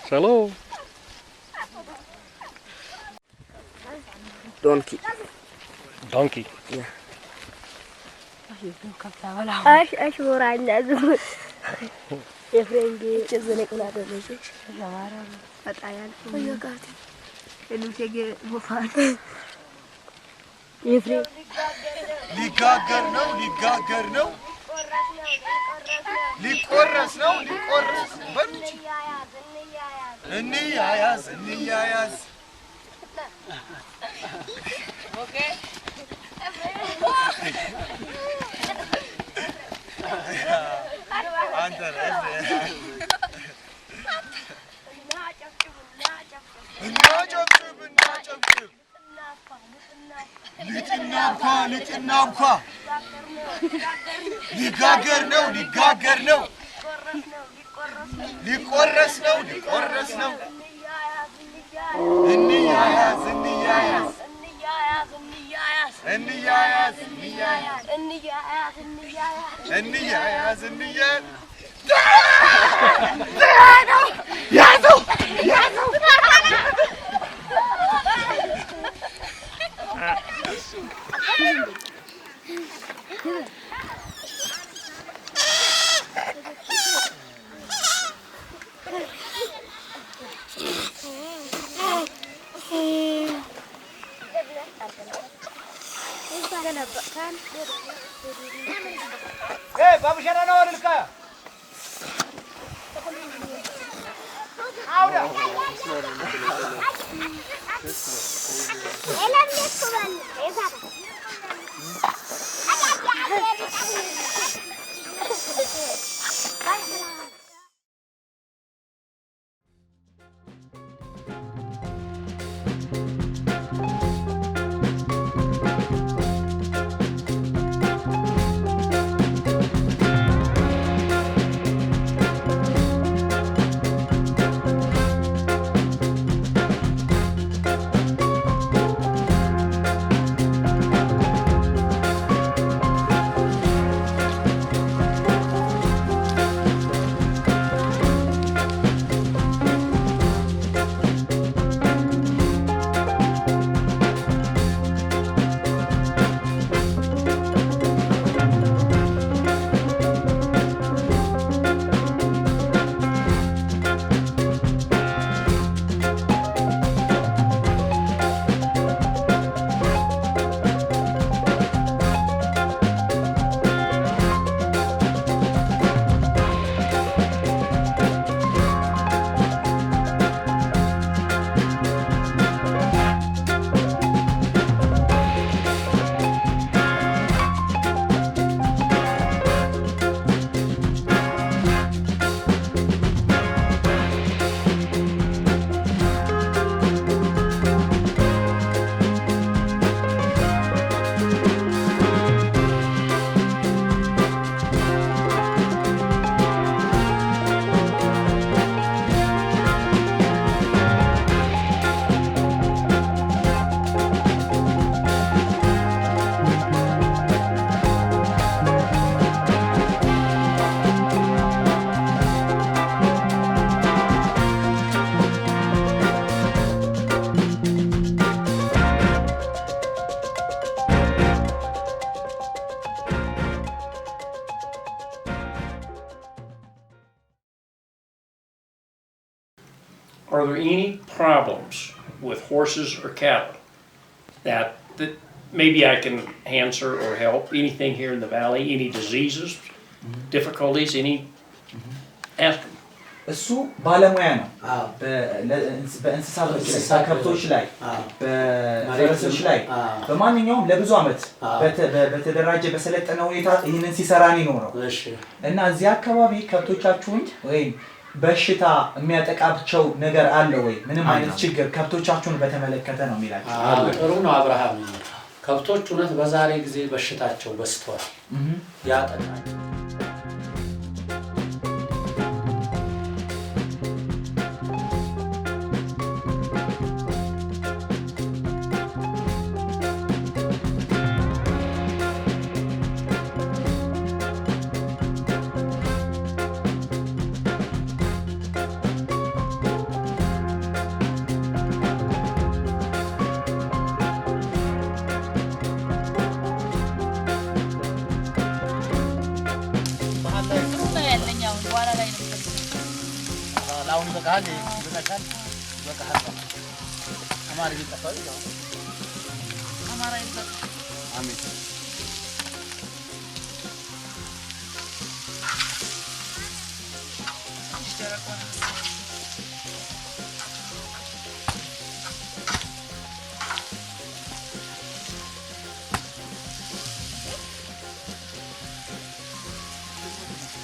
Hello. Donkey. Donkey. Yeah. ايش ورانا زول يفرنجي تزنق ولا دلشي زوارا فتايان ويا كاتي انو شيء وفان يفري ሊጋገር ነው ሊቆረስ ነው ሊቆረስ በልጅ እንያያዝ ኦኬ አንተ እናጨብጭብ ልጭናኳ ሊጋገር ነው ሊቆረስ ነው እንያያዝ ያዘው ባቡሸራ ነው አልልካ አውዳ are there any problems with horses or cattle that maybe I can answer or help? Anything here in the valley? Any diseases, difficulties? Ask them. እሱ ባለሙያ ነው። አዎ በእንስሳ ከብቶች ላይ በፈረሶች ላይ በማንኛውም ለብዙ ዓመት በተደራጀ በሰለጠነ ሁኔታ ይህንን ሲሰራ ነው የኖረው። እና እዚህ አካባቢ ከብቶቻችሁን ወይም በሽታ የሚያጠቃቸው ነገር አለ ወይ? ምንም አይነት ችግር ከብቶቻችሁን በተመለከተ ነው የሚላቸው። ጥሩ ነው አብርሃም። ከብቶች እውነት በዛሬ ጊዜ በሽታቸው በስተዋል ያጠቃል።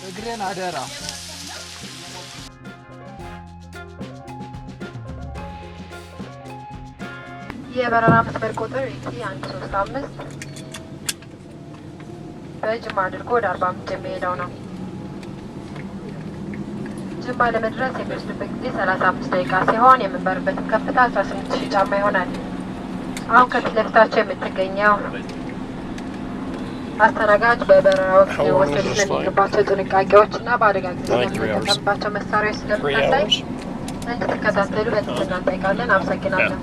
እግሬን አደራ የበረራ መስመር ቁጥር ET135 በጅማ አድርጎ ወደ 40 ምንጭ የሚሄደው ነው። ጅማ ለመድረስ የሚወስድበት ጊዜ 35 ደቂቃ ሲሆን የምንበርበት ከፍታ 18000 ጫማ ይሆናል። አሁን ከፊት ለፊታቸው የምትገኘው አስተናጋጅ በበረራ ወቅት ሊወሰዱ ስለሚገባቸው ጥንቃቄዎችና በአደጋ ጊዜ የሚጠቀምባቸው መሳሪያዎች ስለምታሳይ እንድትከታተሉ በትህትና እንጠይቃለን። አመሰግናለሁ።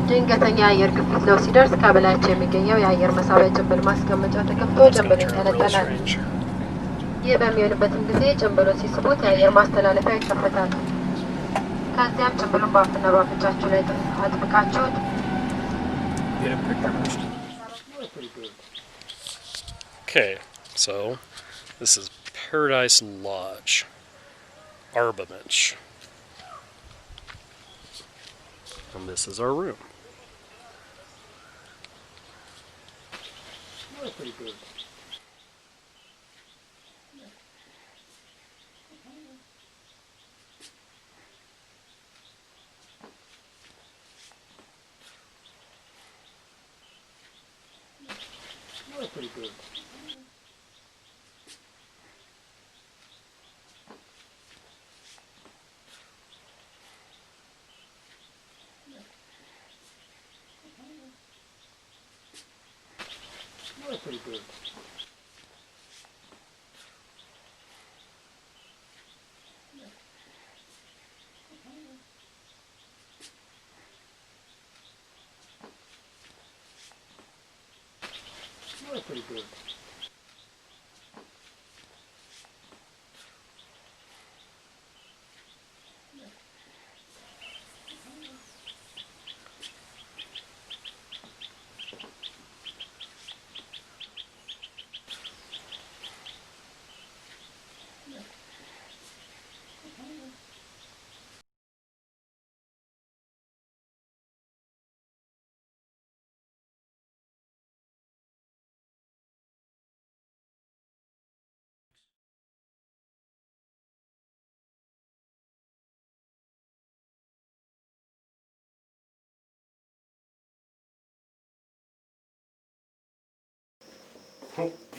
ድንገተኛ የአየር ግፊት ለውጥ ሲደርስ ከበላያቸው የሚገኘው የአየር መሳቢያ ጭንብል ማስቀመጫ ተከፍቶ ጭንብሉ ይንጠለጠላል። ይህ በሚሆንበትም ጊዜ ጭንብሉን ሲስቡት የአየር ማስተላለፊያ ይከፈታል። ከዚያም ጭንብሉን በአፍና በአፍንጫችሁ ላይ አጥብቃችሁት Okay, so this is Paradise Lodge, Arbamich. And this is our room. pretty good. Pretty good. Pretty good. Pretty good.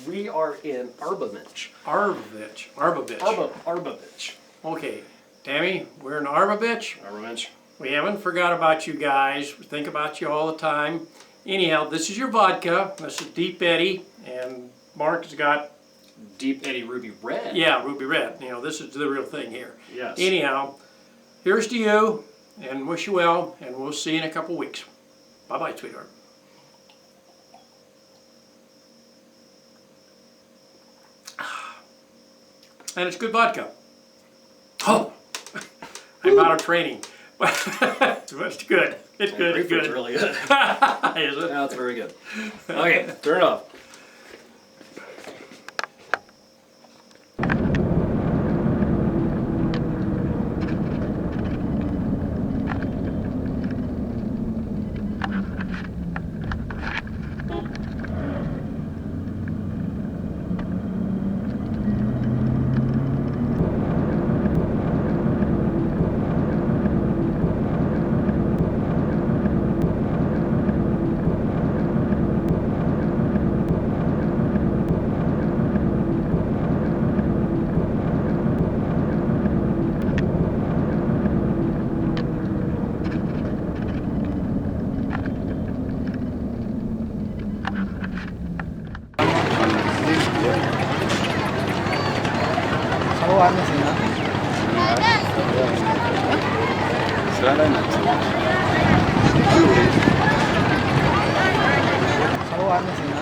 We are in Arbamich. Arbabich. Okay, Tammy, we're in Arbabich. Arbamich. We haven't forgot about you guys. We think about you all the time. Anyhow, this is your vodka. This is Deep Eddy, and Mark has got Deep Eddy Ruby Red. Yeah, Ruby Red. You know, this is the real thing here. Yes. Anyhow, here's to you, and wish you well, and we'll see you in a couple weeks. Bye-bye, sweetheart. And it's good vodka. Oh, I'm out of training. It's good. It's good. It's good. Really good. Is it? Now it's very good. Okay, turn it off. ሰዋን ሲና ስራ ላይ ናቸው። ሰዋን ሲና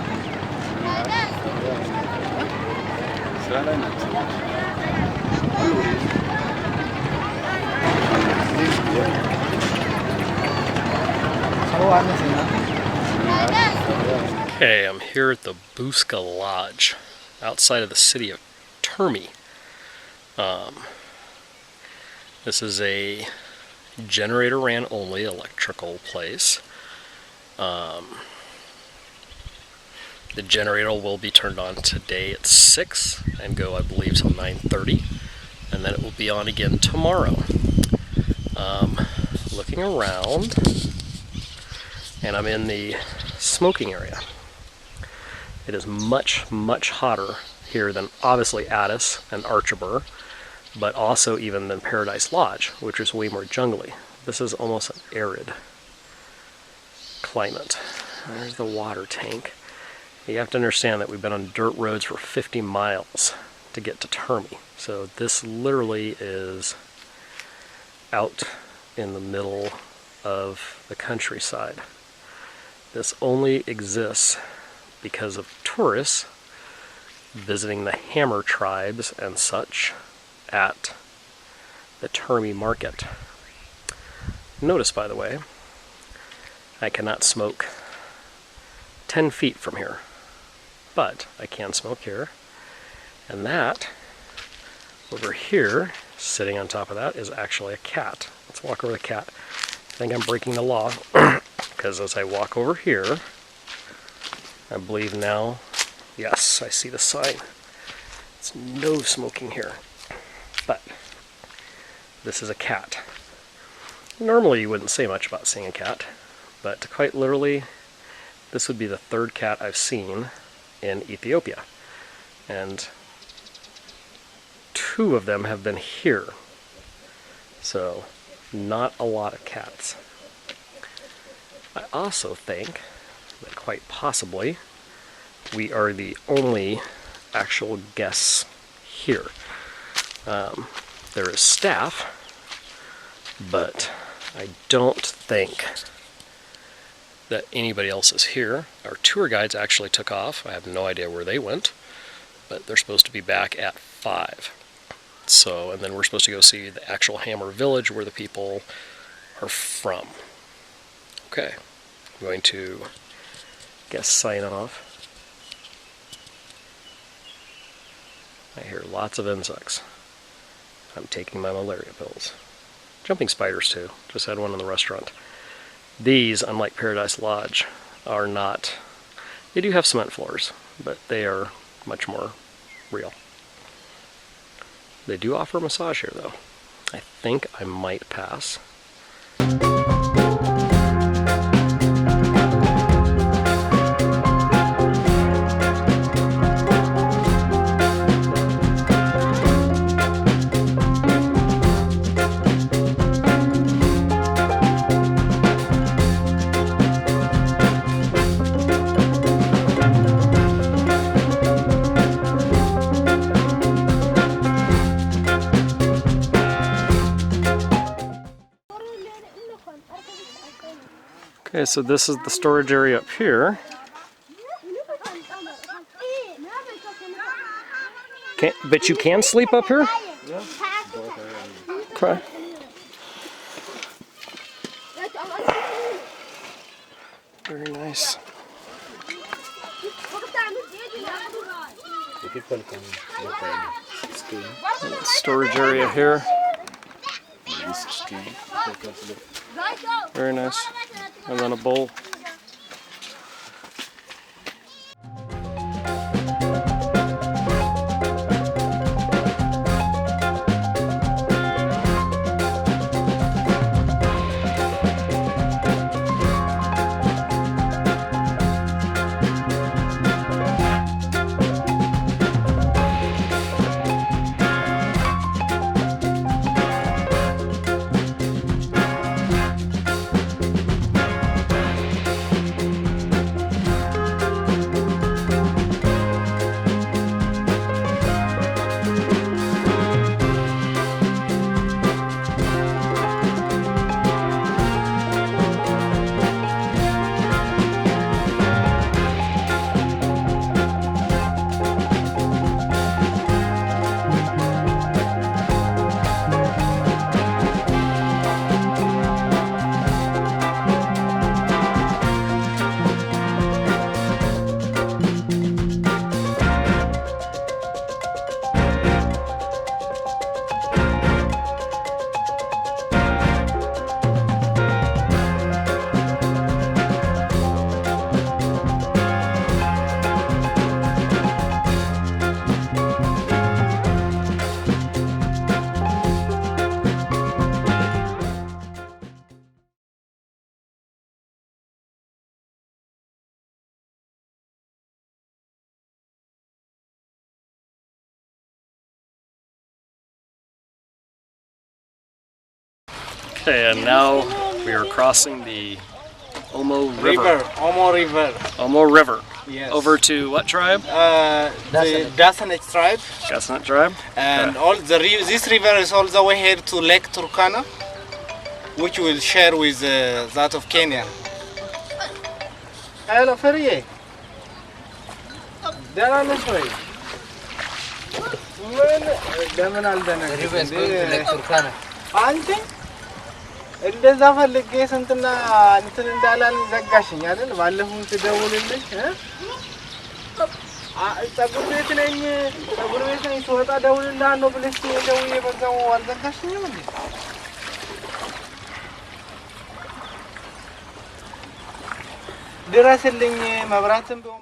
ስራ ላይ ናቸው። ሰዋን ሲና Okay, I'm here at the Buska Lodge, outside of the city of Termi. This is a generator ran only electrical place. The generator will be turned on today at 6 and go, I believe, till 9:30, and then it will be on again tomorrow. Looking around, and I'm in the smoking area. It is much, much hotter here than obviously Addis and Archibald, but also even than Paradise Lodge, which is way more jungly. This is almost an arid climate. There's the water tank. You have to understand that we've been on dirt roads for 50 miles to get to Termi. So this literally is out in the middle of the countryside. This only exists because of tourists visiting the Hammer tribes and such at the Termi market. Notice, by the way, I cannot smoke 10 feet from here, but I can smoke here. And that, over here, sitting on top of that, is actually a cat. Let's walk over the cat. I think I'm breaking the law, because as I walk over here, I believe now, yes, I see the sign. It's no smoking here. But this is a cat. Normally you wouldn't say much about seeing a cat, but quite literally, this would be the third cat I've seen in Ethiopia. And 2 of them have been here. So, not a lot of cats. I also think that quite possibly we are the only actual guests here. There is staff, but I don't think that anybody else is here. Our tour guides actually took off. I have no idea where they went, but they're supposed to be back at 5. So, and then we're supposed to go see the actual Hammer village where the people are from. Okay, I'm going to sign off. I hear lots of insects. I'm taking my malaria pills. Jumping spiders too, just had one in the restaurant. These, unlike Paradise Lodge, are not, they do have cement floors, but they are much more real. They do offer a massage here though. I think I might pass. Okay, so this is the storage area up here. But you can sleep up here? Yeah. Okay. Very nice. Storage area here. Very nice. And then a bowl. Okay, and now we are crossing the Omo River. Omo River. Omo River. Yes. Over to what tribe? The Dasanet tribe. Dasanet tribe. And all this river is all the way here to Lake Turkana, which will share with that of Kenya. Hello, Ferrier. There are no way. The river is going to Lake Turkana. Auntie? እንደዛ ፈልጌ ስንትና እንትን እንዳላል ዘጋሽኝ አይደል ባለፈው ትደውልልኝ ፀጉር ቤት ነኝ ስወጣ ደውልልሃለሁ ብለሽ ደውዬ በዛው አልዘጋሽኝም እንዴ ድረስልኝ መብራትም ቢሆን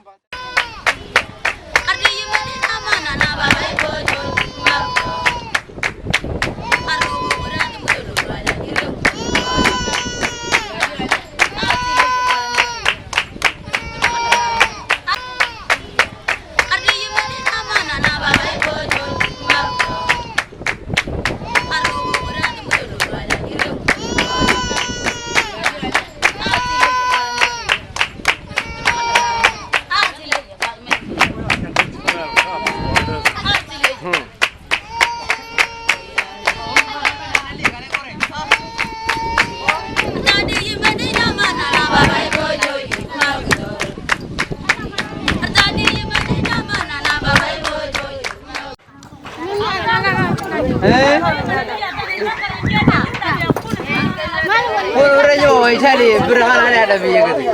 Italy, Burhan ada biaya gitu.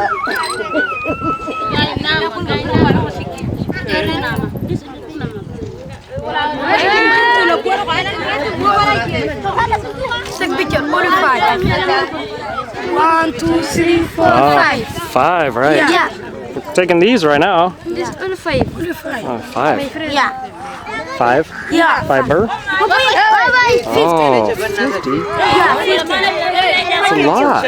One, two, three, four, five. Five, right? Yeah. We're taking these right now. This only five. Oh, five. Yeah. Five? Yeah. Fiber? Oh, 50. Yeah, 50. That's a lot.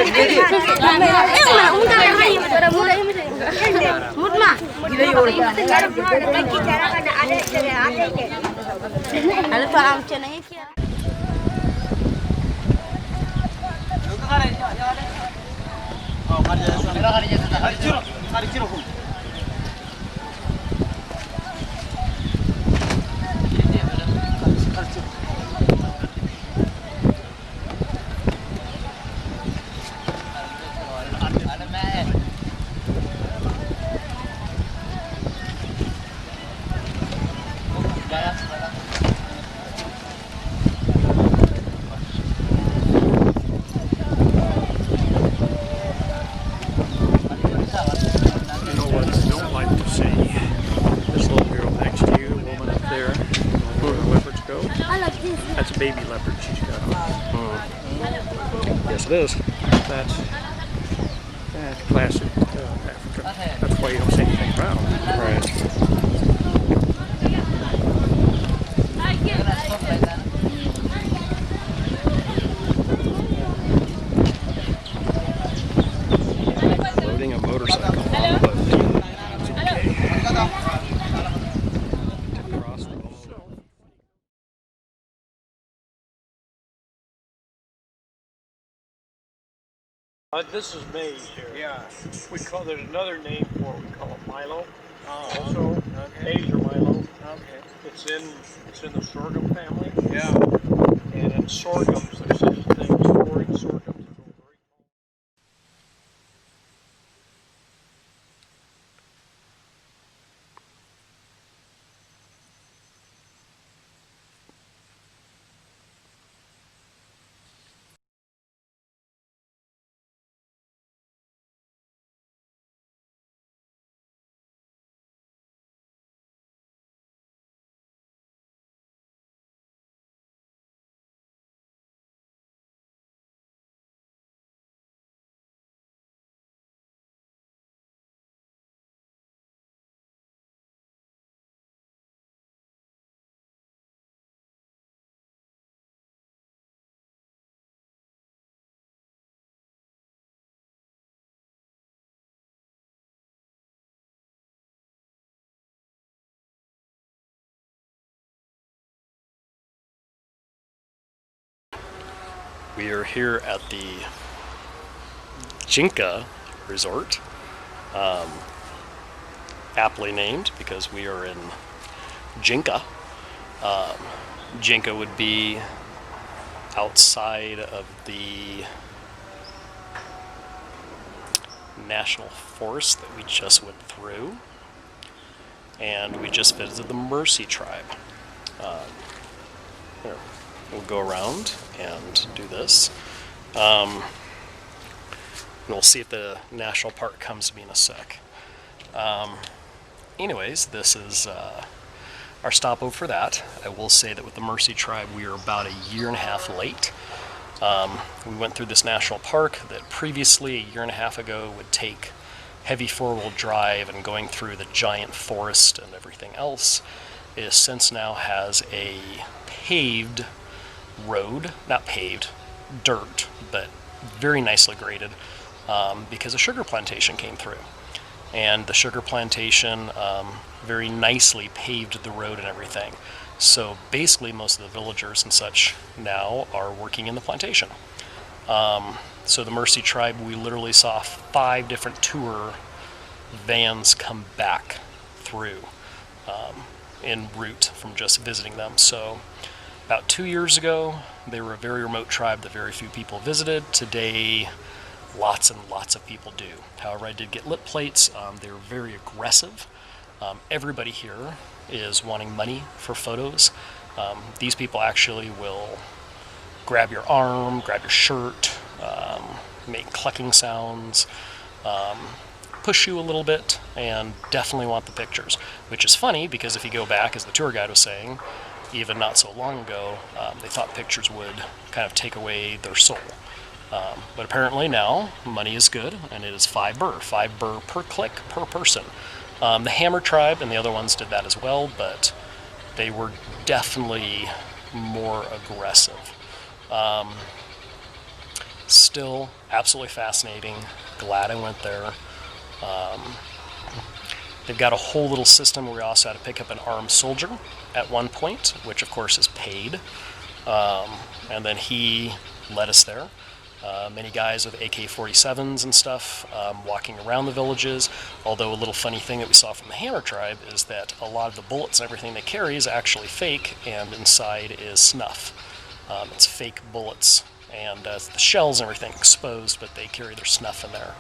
baby leopard she's got on. Yes, it is. That's classic Africa. That's why you don't see anything brown. Right. Loading a motorcycle on the boat. It's okay. To cross the boat. This is maize here. Yeah. There's another name for it. We call it Milo. Oh, Also, okay. maize or Milo. Okay. It's in the sorghum family. Yeah. And in sorghums, there's such a thing as storing sorghums. We are here at the Jinka Resort, aptly named because we are in Jinka. Jinka would be outside of the national forest that we just went through, and we just visited the Mercy tribe. Here, we'll go around and do this. And we'll see if the national park comes to me in a sec. Anyways, this is our stopover for that. I will say that with the Mercy tribe, we are about a year and a half late. We went through this national park that previously, a year and a half ago, would take heavy four-wheel drive and going through the giant forest and everything else, is since now has a paved road, not paved, dirt, but very nicely graded, because a sugar plantation came through. And the sugar plantation very nicely paved the road and everything. So basically most of the villagers and such now are working in the plantation. So the Mercy tribe, we literally saw 5 different tour vans come back through en route from just visiting them. So about 2 years ago, they were a very remote tribe that very few people visited. Today, lots and lots of people do. However, I did get lip plates. They're very aggressive. Everybody here is wanting money for photos. These people actually will grab your arm, grab your shirt, make clucking sounds, push you a little bit, and definitely want the pictures. Which is funny because if you go back, as the tour guide was saying, even not so long ago, they thought pictures would kind of take away their soul. But apparently now, money is good, and it is 5 birr per click per person. The Hammer tribe and the other ones did that as well, but they were definitely more aggressive. Still absolutely fascinating. Glad I went there. They've got a whole little system where we also had to pick up an armed soldier at one point, which of course is paid. And then he led us there. Many guys with AK-47s and stuff walking around the villages. Although a little funny thing that we saw from the Hammer tribe is that a lot of the bullets and everything they carry is actually fake, and inside is snuff. It's fake bullets, and the shells and everything exposed, but they carry their snuff in there.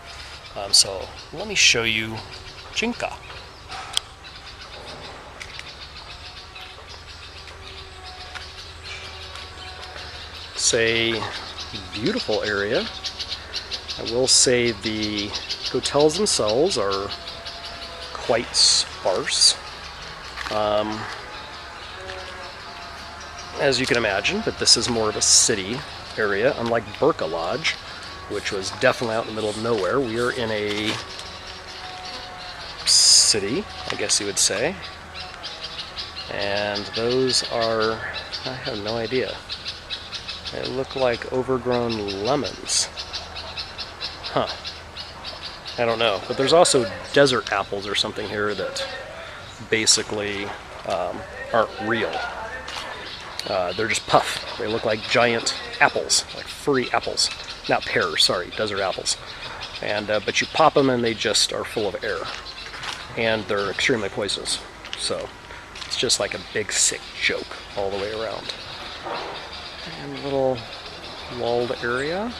So let me show you Jinka. It's a beautiful area. I will say the hotels themselves are quite sparse. as you can imagine, but this is more of a city area, unlike Burqa Lodge, which was definitely out in the middle of nowhere. We are in a city, I guess you would say. And those are, I have no idea. They look like overgrown lemons. Huh. I don't know. But there's also desert apples or something here that basically aren't real. They're just puff. They look like giant apples, like furry apples. Not pears, sorry, desert apples. And but you pop them and they just are full of air. And they're extremely poisonous. So it's just like a big sick joke all the way around. And a little walled area.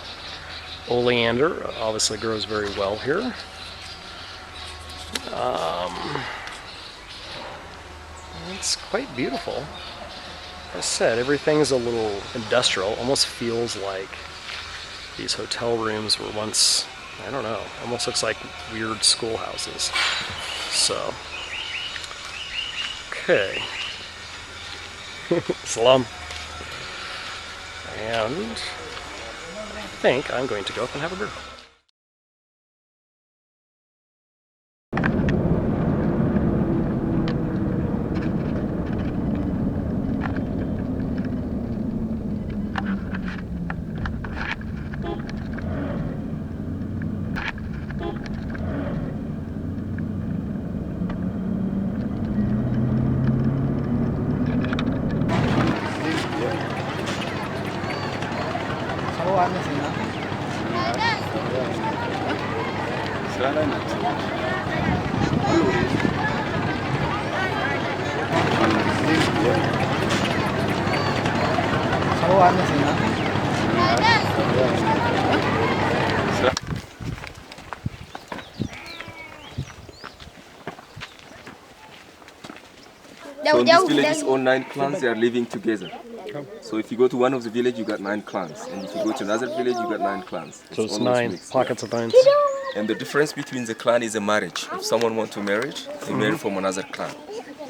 Oleander obviously grows very well here. It's quite beautiful. Like I said, everything's a little industrial. Almost feels like these hotel rooms were once, I don't know, almost looks like weird schoolhouses. So, okay. Salam. And I think I'm going to go up and have a beer. ስራ ላይ ናቸው። So in this village, all 9 clans, they are living together. So if you go to one of the village, you got 9 clans, and if you go to another village, you got 9 clans. So it's always 9 mixed, pockets of vines. And the difference between the clan is a marriage. If someone wants to marry, they marry from another clan.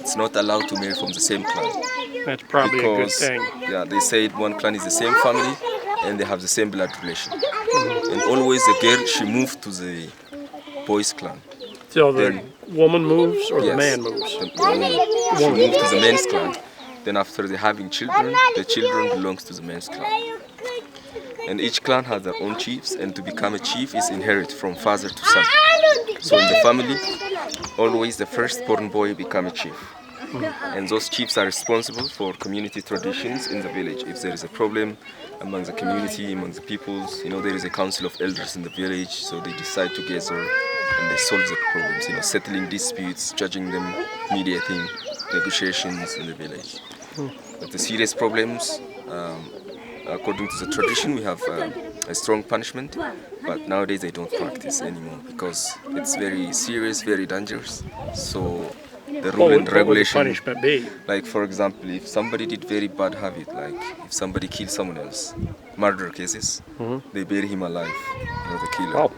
It's not allowed to marry from the same clan. That's probably a good thing. Yeah, they say one clan is the same family, and they have the same blood relation. And always the girl, she moved to the boys' clan. So the woman moves or the Yes, man moves? The woman. She moved to the men's clan. Then after they having children, the children belongs to the men's clan. And each clan has their own chiefs, and to become a chief is inherit from father to son. So in the family, always the firstborn boy become a chief. And those chiefs are responsible for community traditions in the village. If there is a problem among the community, among the peoples, there is a council of elders in the village, so they decide together and they solve the problems, settling disputes, judging them, mediating, negotiations in the village. But the serious problems, according to the tradition, we have a strong punishment, but nowadays they don't practice anymore because it's very serious, very dangerous. So the rule and regulation. What would the punishment be? Like for example, if somebody did very bad habit, like if somebody killed someone else, murder cases, they bury him alive, the killer. Wow.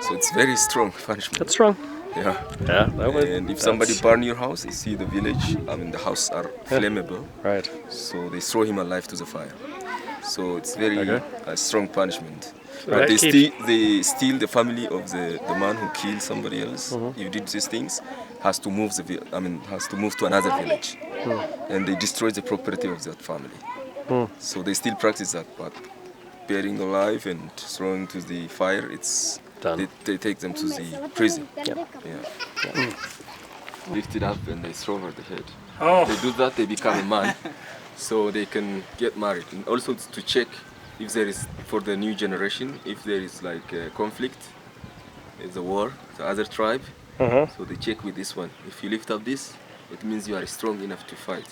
So it's very strong punishment. That's strong. Yeah. That would. And if somebody burn your house, you see the village, the house are flammable. Right. So they throw him alive to the fire. So it's very strong punishment. So but they steal the family of the man who killed somebody else. If you did these things, has to move to another village, and they destroy the property of that family. So they still practice that, but burying alive and throwing to the fire, it's done. They take them to the prison. Lift it up and they throw over the head. Oh. They do that, they become a man, so they can get married. And also to check if there is, for the new generation, if there is like a conflict, it's a war, the other tribe. So they check with this one. If you lift up this, it means you are strong enough to fight.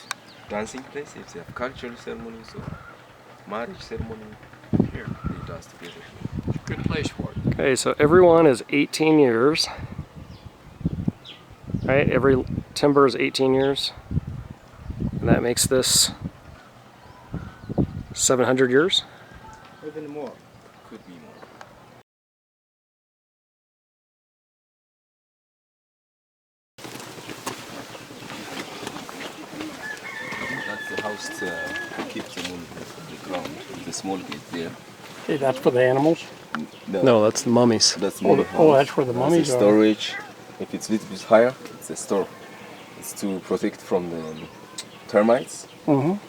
Dancing place, if they have cultural ceremonies or marriage ceremony, here they dance together. Good place for it. Okay, so everyone is 18 years. Right? Every timber is 18 years. And that makes this 700 years? Even more. Could be more. That's the house to keep around the small gate there. Okay, that's for the animals? No, that's the mummies. That's Oh, more that's where the mummies are. Storage. If it's a little bit higher, it's a store. It's to protect from the termites.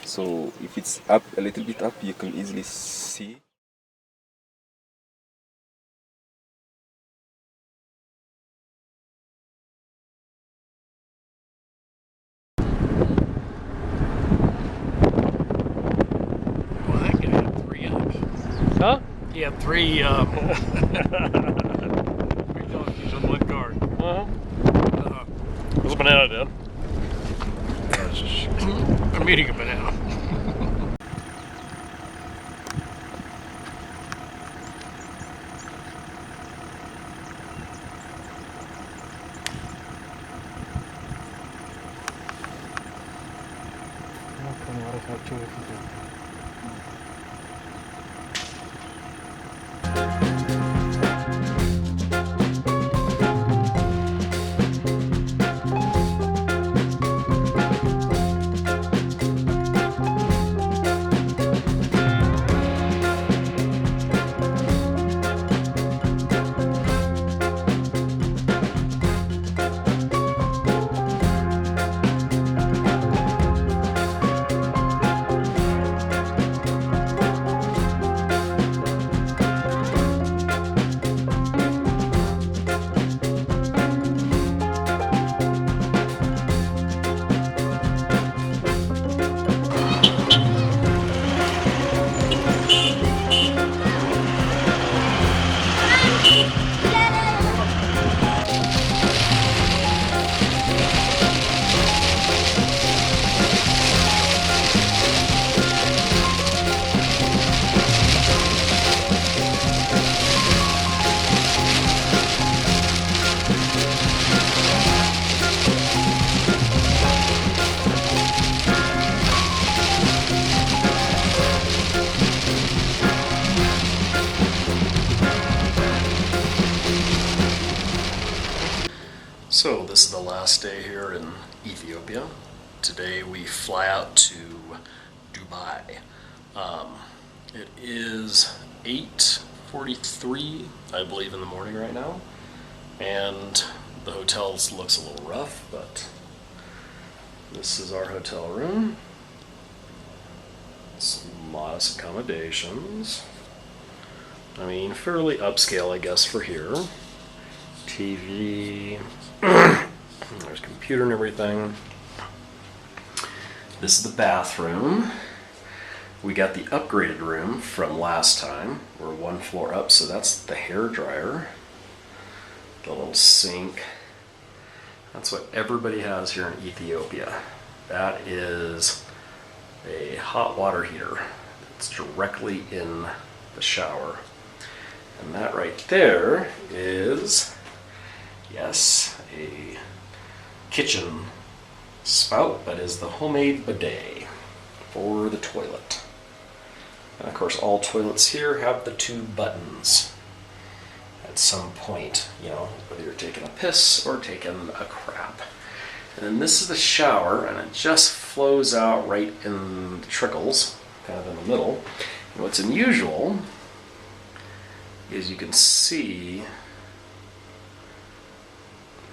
So if it's up a little bit up, you can easily see. Well, that guy had 3 ups. Huh? He had 3 3 donkeys on 1 card. What's a banana, Dad? I'm eating a banana. So this is the last day here in Ethiopia. Today we fly out to Dubai. It is 8:43, I believe, in the morning right now, and the hotel looks a little rough, but this is our hotel room. Some modest accommodations. I mean, fairly upscale, I guess, for here. TV, there's a computer and everything. This is the bathroom. We got the upgraded room from last time. We're 1 floor up, so that's the hair dryer. The little sink. That's what everybody has here in Ethiopia. That is a hot water heater. It's directly in the shower. And that right there is, yes, a kitchen spout that is the homemade bidet for the toilet. And of course, all toilets here have the 2 buttons. At some point, you know, whether you're taking a piss or taking a crap. And then this is the shower, and it just flows out right in the trickles, kind of in the middle. And what's unusual is you can see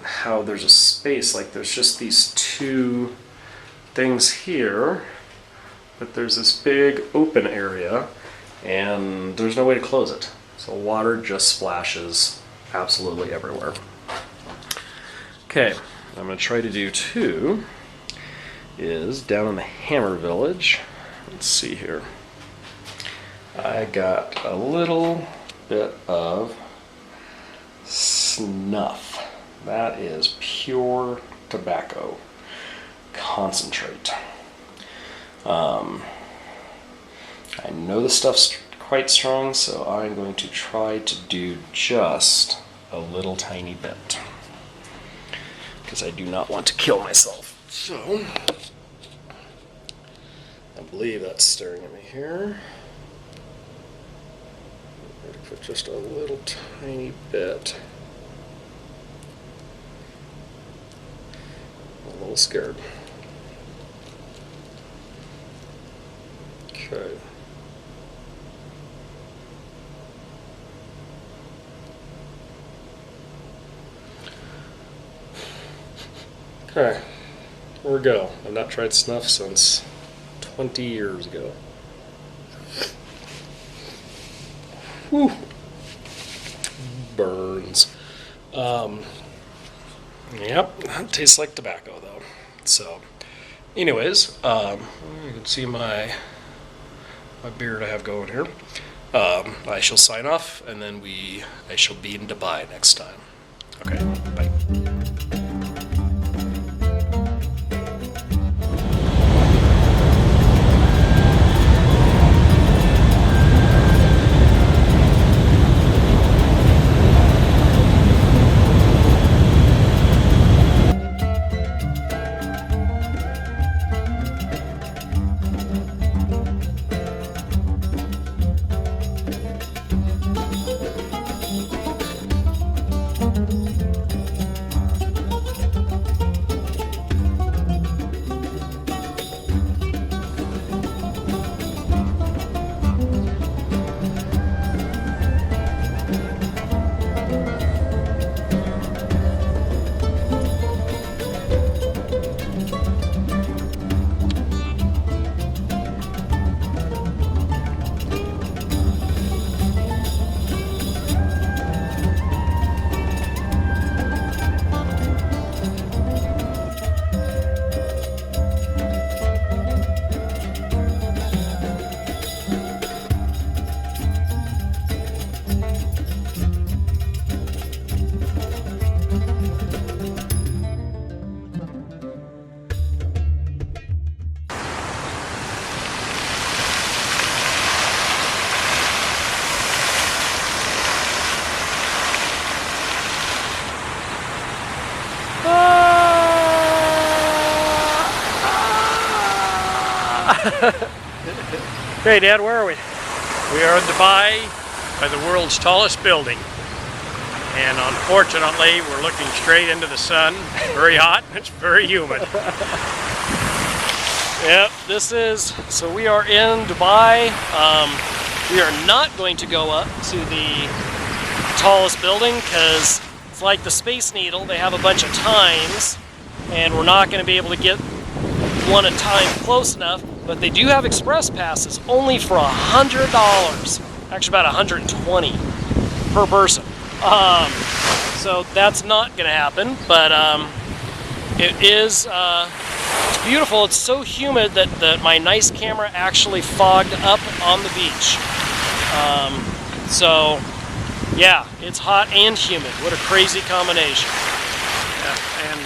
how there's a space, like there's just these 2 things here, but there's this big open area and there's no way to close it. So water just splashes absolutely everywhere. Okay, what I'm going to try to do too is down in the Hammer Village, let's see here, I got a little bit of snuff. That is pure tobacco concentrate. I know the stuff's quite strong, so I'm going to try to do just a little tiny bit, because I do not want to kill myself. So, I believe that's staring at me here. I'm going to put just a little tiny bit. I'm a little scared. Okay. Alright, here we go. I've not tried snuff since 20 years ago. Whew. Burns. Yep, that tastes like tobacco though. So, anyways, you can see my beard I have going here. I shall sign off, and then I shall be in Dubai next time. Okay, bye. Hey Dad, where are we? We are in Dubai by the world's tallest building. And unfortunately, we're looking straight into the sun. It's very hot, it's very humid. Yep, so we are in Dubai. We are not going to go up to the tallest building because it's like the Space Needle. They have a bunch of times and we're not going to be able to get one at a time close enough. But they do have express passes only for $100. Actually about $120 per person. So that's not going to happen, but it is it's beautiful. It's so humid that my nice camera actually fogged up on the beach. So yeah, it's hot and humid. What a crazy combination. Yeah, and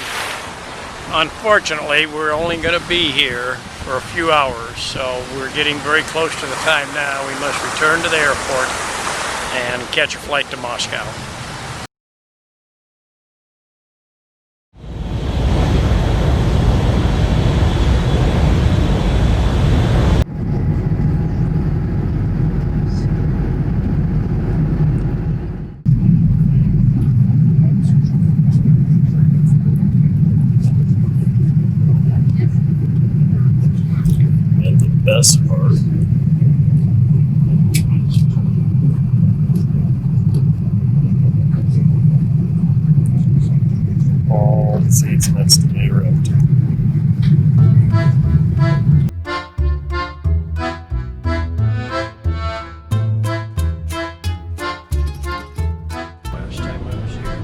unfortunately, we're only going to be here for a few hours, so we're getting very close to the time now. We must return to the airport and catch a flight to Moscow. Best part. All the seats next to me are empty. Last time I was here.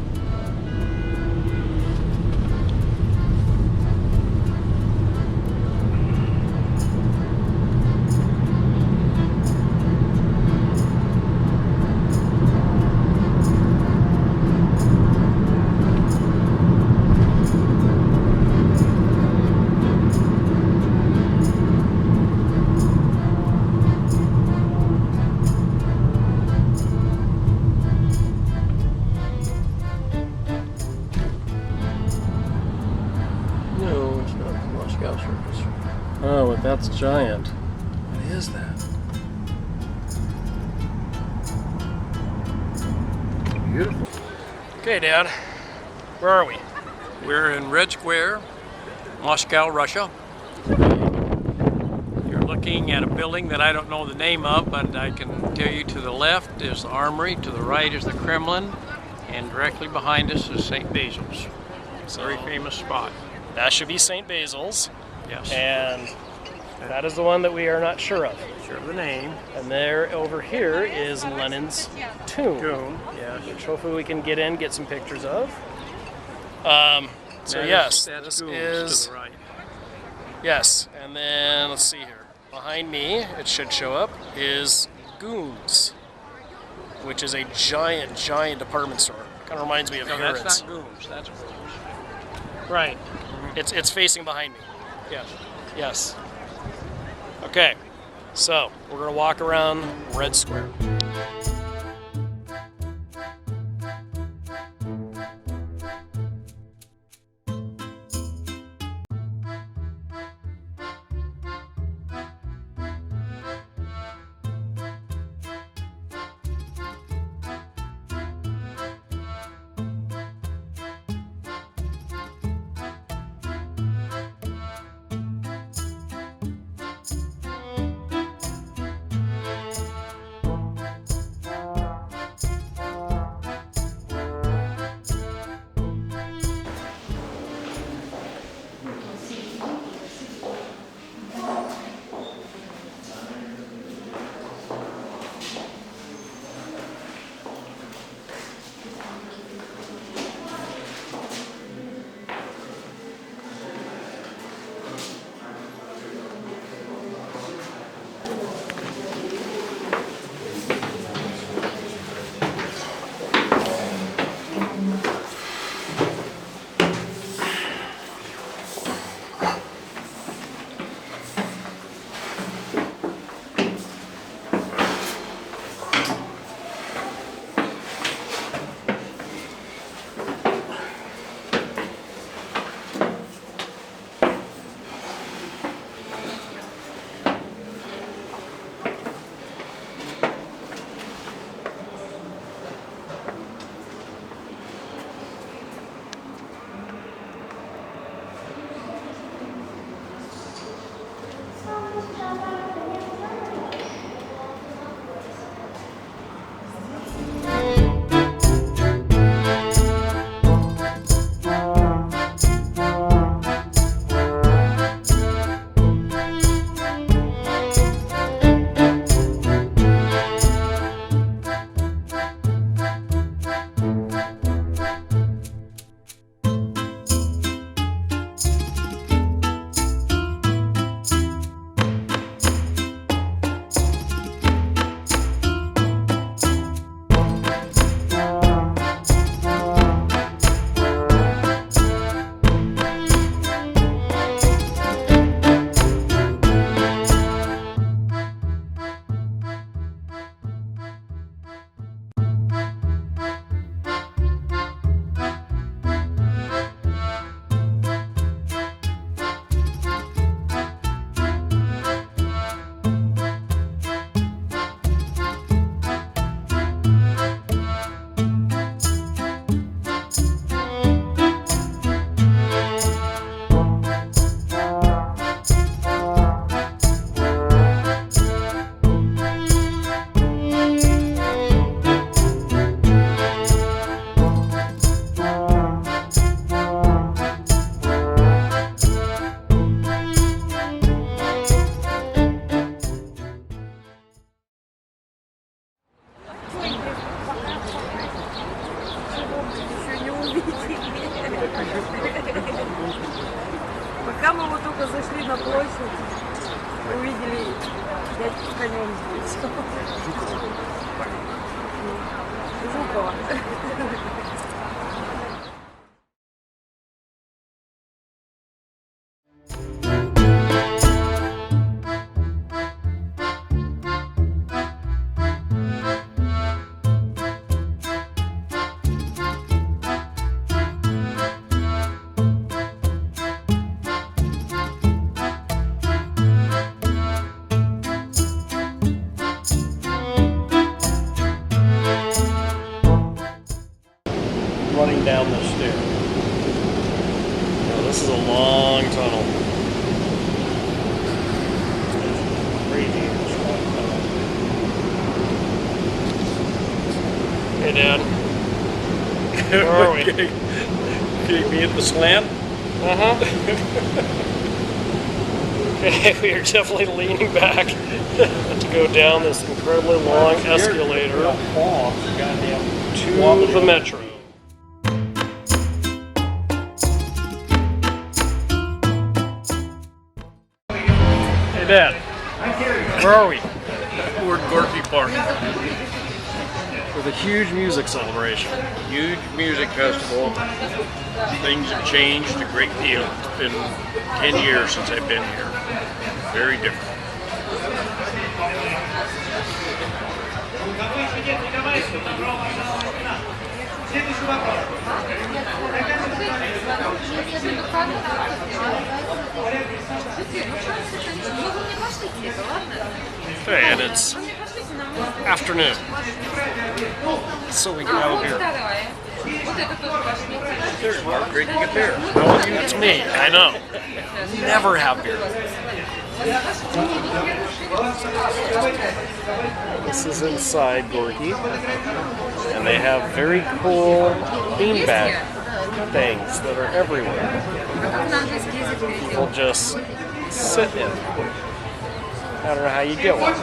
No, it's not the Moscow Circus. Oh, but that's giant. What is that? Beautiful. Okay, Dad, where are we? We're in Red Square, Moscow, Russia. You're looking at a building that I don't know the name of, but I can tell you to the left is the Armory, to the right is the Kremlin, and directly behind us is St. Basil's. It's a very famous spot. That should be St. Basil's. Yes. And that is the one that we are not sure of. Sure of the name. And there, over here, is Lenin's tomb. Yeah. Which hopefully we can get in, get some pictures of. So That's this Goons is... to the right. Yes, and then, let's see here. Behind me, it should show up, is Goons, which is a giant, giant department store. Kind of reminds me of No, Harrods. that's not Goons. That's Goons. Right. It's facing behind me. Yes. Yes. Okay, so we're going to walk around Red Square. Пока мы вот только зашли на площадь, увидели дядьку с конем здесь. Жукова. Running down the stair. Now this is a long tunnel. Crazy. Hey Dad. Where are we? Can you be at the slant? Okay, we are definitely leaning back to go down this incredibly long escalator to the metro. Hey Dad, where are we? We're at Gorky Park. With a huge music celebration. Huge music festival. Things have changed a great deal. It's been 10 years since I've been here. Very different. Okay, and it's afternoon. So we can have a beer. There's Mark, great to get there. No, it's me, I know. Never have beer. This is inside Gorky, and they have very cool beanbag things that are everywhere. People just sit in. I don't know how you get one.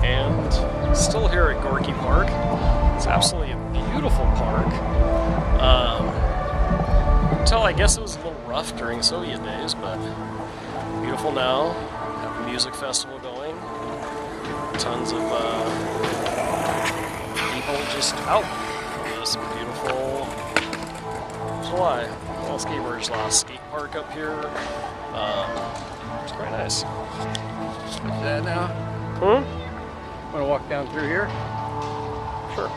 And still here at Gorky Park. It's absolutely a beautiful park. Until I guess it was a little rough during Soviet days, but beautiful now. Have a music festival going. Tons of people just out for this beautiful July. Well, skateboarders lost skate park up here. It's quite nice. What's that now? Hmm? Want to walk down through here? Sure.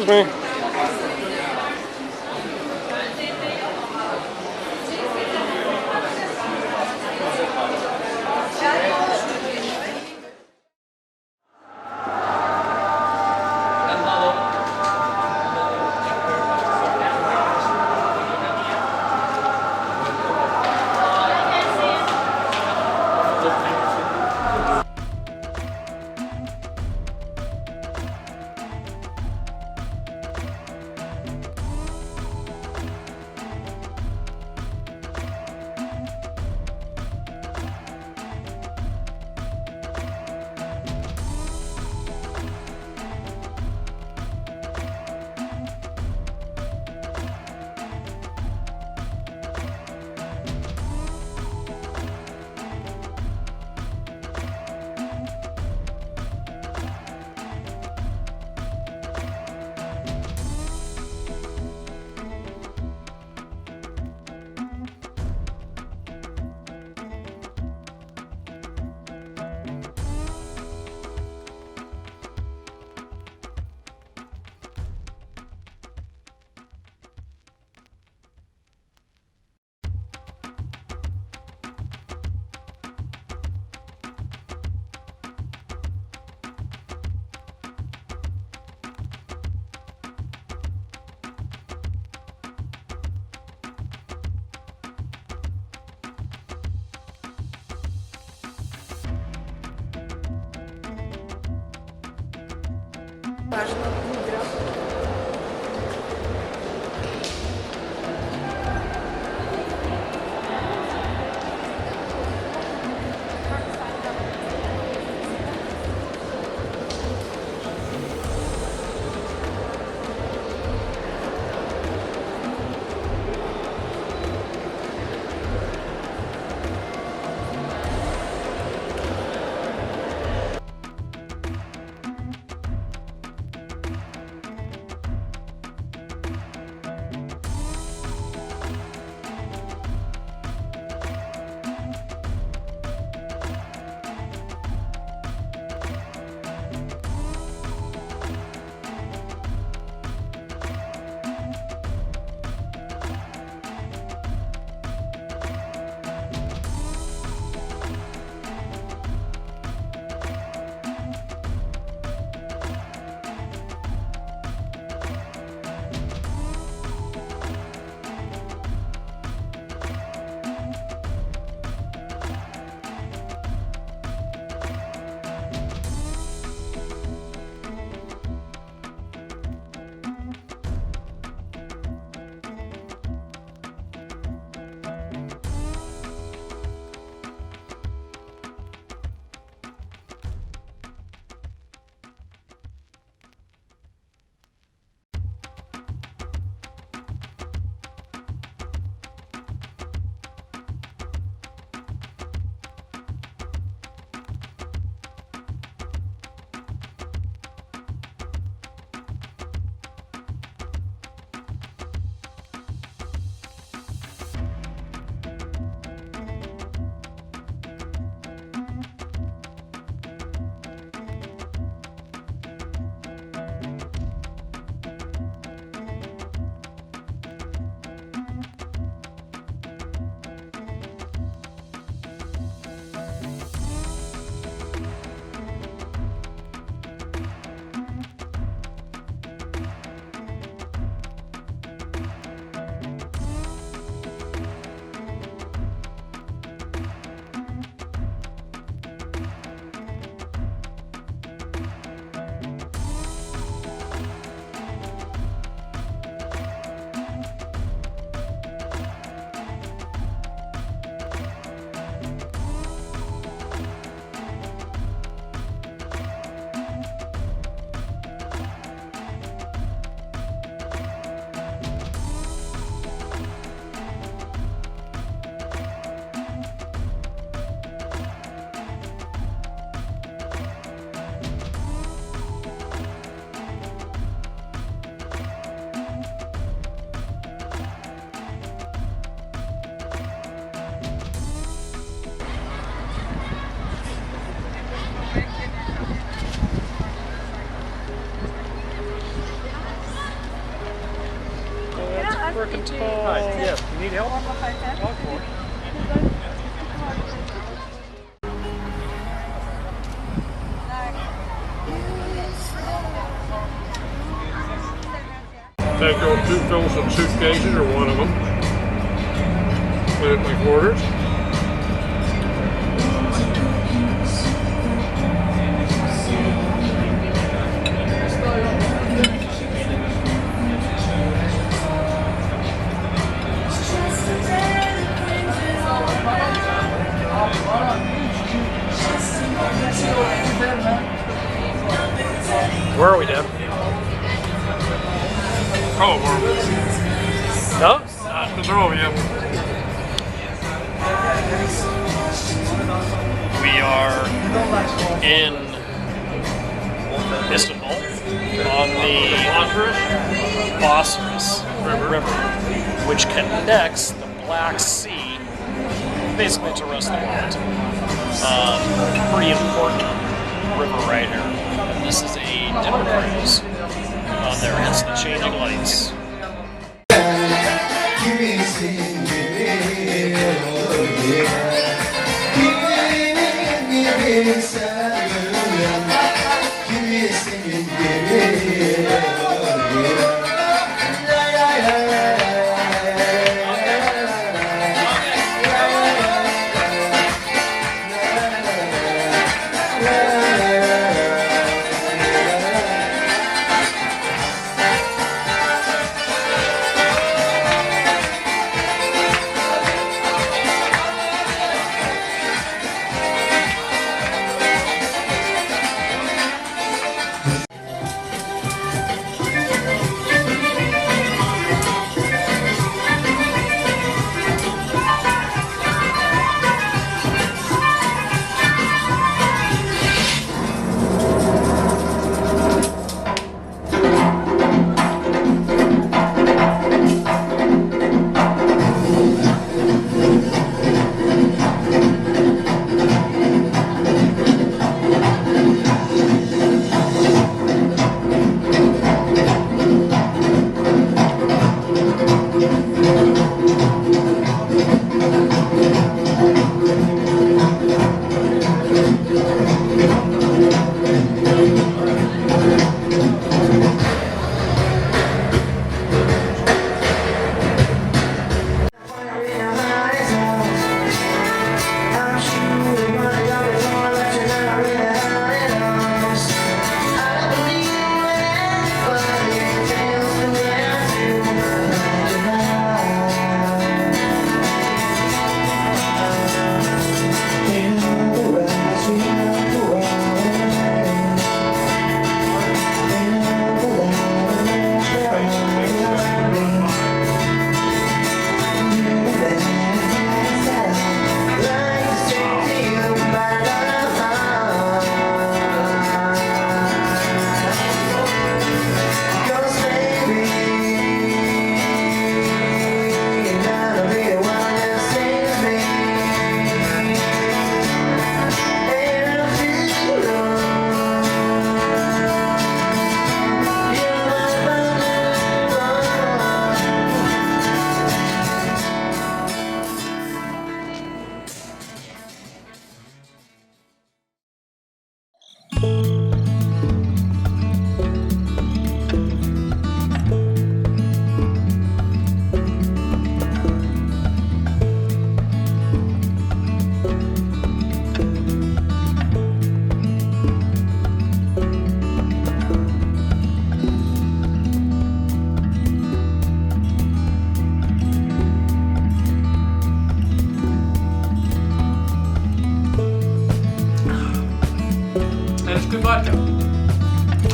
Excuse me. Broken toe. Yes. You need help? Take your two Philson suitcases, or one of them. Put it in my quarters. Where are we, Deb? Oh, No? not to throw you. We are in Istanbul on the Bosphorus River, which connects the Black Sea basically to the rest of the world. Pretty important river right here. And this is a dinner cruise on there, hence the changing lights.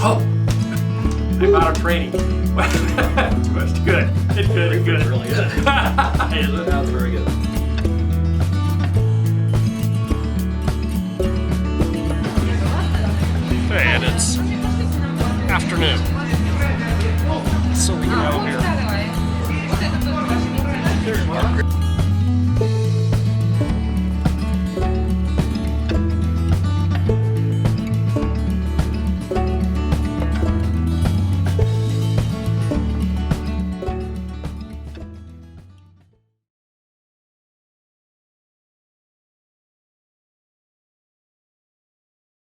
Oh, I'm out of training. Too much. Good. It's good. It's good. Really good. That's very good. Okay, and it's afternoon.